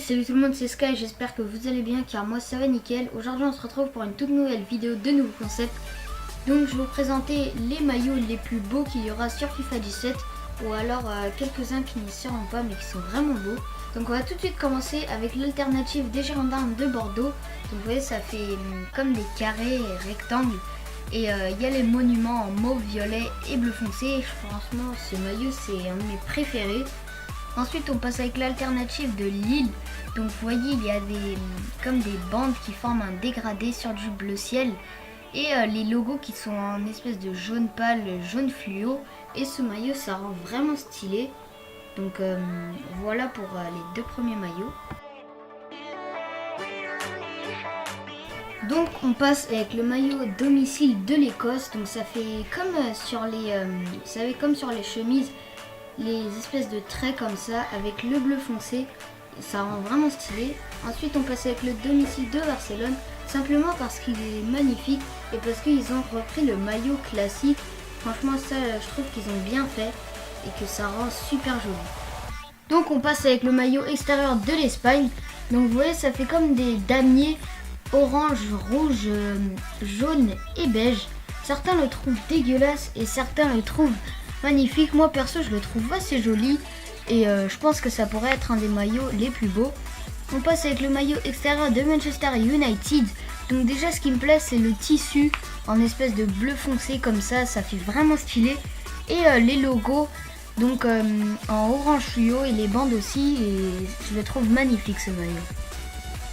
salut tout le monde, c'est Sky, j'espère que vous allez bien car moi ça va nickel. Aujourd'hui on se retrouve pour une toute nouvelle vidéo de nouveaux concepts. Donc je vais vous présenter les maillots les plus beaux qu'il y aura sur FIFA 17 ou alors quelques-uns qui n'y seront pas mais qui sont vraiment beaux. Donc on va tout de suite commencer avec l'alternative des Girondins de Bordeaux. Donc vous voyez ça fait comme des carrés et rectangles. Et il y a les monuments en mauve, violet et bleu foncé. Et franchement ce maillot c'est un de mes préférés. Ensuite on passe avec l'alternative de Lille. Donc vous voyez il y a comme des bandes qui forment un dégradé sur du bleu ciel. Et les logos qui sont en espèce de jaune pâle, jaune fluo. Et ce maillot ça rend vraiment stylé. Donc voilà pour les deux premiers maillots. Donc on passe avec le maillot domicile de l'Écosse. Donc ça fait comme sur les, vous savez comme sur les chemises, les espèces de traits comme ça avec le bleu foncé, ça rend vraiment stylé. Ensuite on passe avec le domicile de Barcelone, simplement parce qu'il est magnifique et parce qu'ils ont repris le maillot classique. Franchement ça je trouve qu'ils ont bien fait et que ça rend super joli. Donc on passe avec le maillot extérieur de l'Espagne. Donc vous voyez ça fait comme des damiers orange, rouge, jaune et beige. Certains le trouvent dégueulasse et certains le trouvent magnifique. Moi perso je le trouve assez joli et je pense que ça pourrait être un des maillots les plus beaux. On passe avec le maillot extérieur de Manchester United. Donc déjà ce qui me plaît c'est le tissu en espèce de bleu foncé comme ça fait vraiment stylé. Et les logos donc en orange fluo et les bandes aussi, et je le trouve magnifique ce maillot.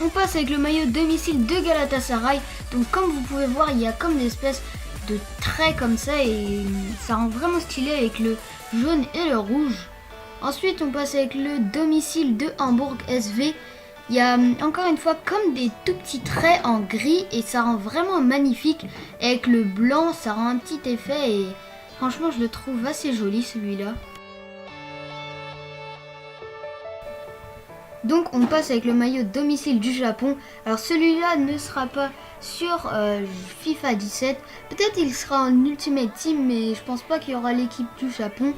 On passe avec le maillot domicile de Galatasaray. Donc comme vous pouvez voir il y a comme des espèces de traits comme ça et ça rend vraiment stylé avec le jaune et le rouge. Ensuite on passe avec le domicile de Hambourg SV. Il y a encore une fois comme des tout petits traits en gris et ça rend vraiment magnifique. Avec le blanc ça rend un petit effet et franchement je le trouve assez joli celui-là. Donc on passe avec le maillot domicile du Japon. Alors celui-là ne sera pas sur FIFA 17. Peut-être il sera en Ultimate Team mais je pense pas qu'il y aura l'équipe du Japon.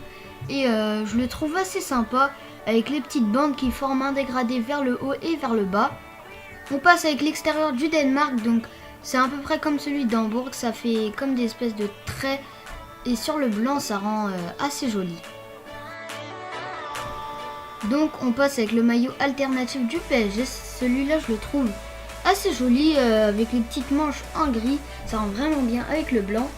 Et je le trouve assez sympa avec les petites bandes qui forment un dégradé vers le haut et vers le bas. On passe avec l'extérieur du Danemark. Donc c'est à peu près comme celui d'Hambourg. Ça fait comme des espèces de traits et sur le blanc ça rend assez joli. Donc on passe avec le maillot alternatif du PSG. Celui-là je le trouve assez joli avec les petites manches en gris. Ça rend vraiment bien avec le blanc.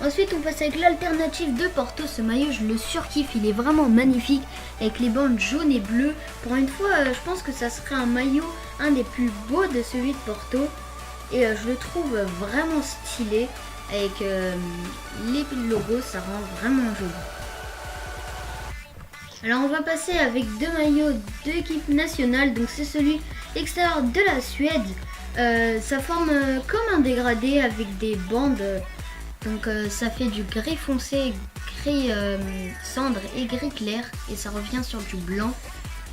Ensuite on passe avec l'alternative de Porto. Ce maillot je le surkiffe, il est vraiment magnifique avec les bandes jaunes et bleues. Pour une fois je pense que ça serait un maillot un des plus beaux de celui de Porto. Et je le trouve vraiment stylé avec les logos, ça rend vraiment joli. Alors on va passer avec deux maillots d'équipe nationale. Donc c'est celui extérieur de la Suède. Ça forme comme un dégradé avec des bandes. Donc ça fait du gris foncé, gris cendre et gris clair. Et ça revient sur du blanc.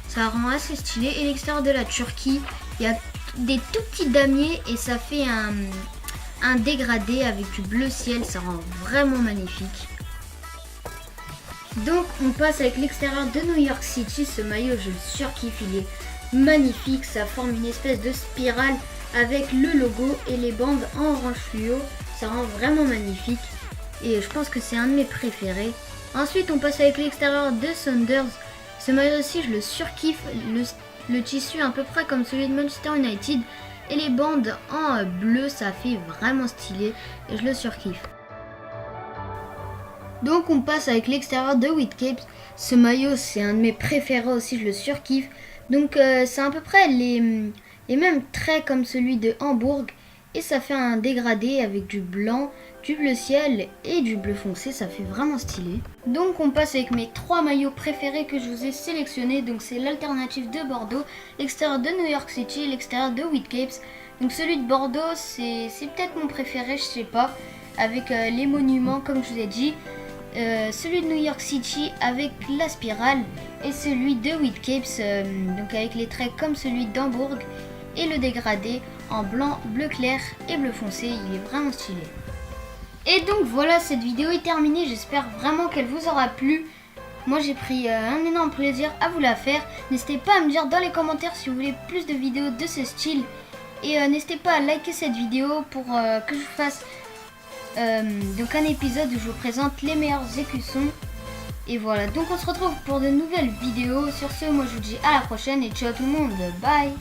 Ça rend assez stylé. Et l'extérieur de la Turquie, il y a des tout petits damiers. Et ça fait un dégradé avec du bleu ciel. Ça rend vraiment magnifique. Donc on passe avec l'extérieur de New York City. Ce maillot je le surkiffe, il est magnifique. Ça forme une espèce de spirale avec le logo et les bandes en orange fluo. Ça rend vraiment magnifique et je pense que c'est un de mes préférés. Ensuite on passe avec l'extérieur de Saunders. Ce maillot aussi je le surkiffe. Le tissu est à peu près comme celui de Manchester United. Et les bandes en bleu ça fait vraiment stylé et je le surkiffe. Donc on passe avec l'extérieur de Whitcaps. Ce maillot c'est un de mes préférés aussi, je le surkiffe. Donc c'est à peu près les mêmes traits comme celui de Hambourg. Et ça fait un dégradé avec du blanc, du bleu ciel et du bleu foncé, ça fait vraiment stylé. Donc on passe avec mes trois maillots préférés que je vous ai sélectionnés. Donc c'est l'alternative de Bordeaux, l'extérieur de New York City et l'extérieur de Whitcaps. Donc celui de Bordeaux c'est peut-être mon préféré, je sais pas. Avec les monuments comme je vous ai dit. Celui de New York City avec la spirale et celui de Whitcaps donc avec les traits comme celui d'Hambourg et le dégradé en blanc, bleu clair et bleu foncé, il est vraiment stylé. Et donc voilà, cette vidéo est terminée, j'espère vraiment qu'elle vous aura plu. Moi j'ai pris un énorme plaisir à vous la faire. N'hésitez pas à me dire dans les commentaires si vous voulez plus de vidéos de ce style. Et n'hésitez pas à liker cette vidéo pour que je fasse donc un épisode où je vous présente les meilleurs écussons. Et voilà, donc on se retrouve pour de nouvelles vidéos. Sur ce, moi je vous dis à la prochaine et ciao tout le monde, bye.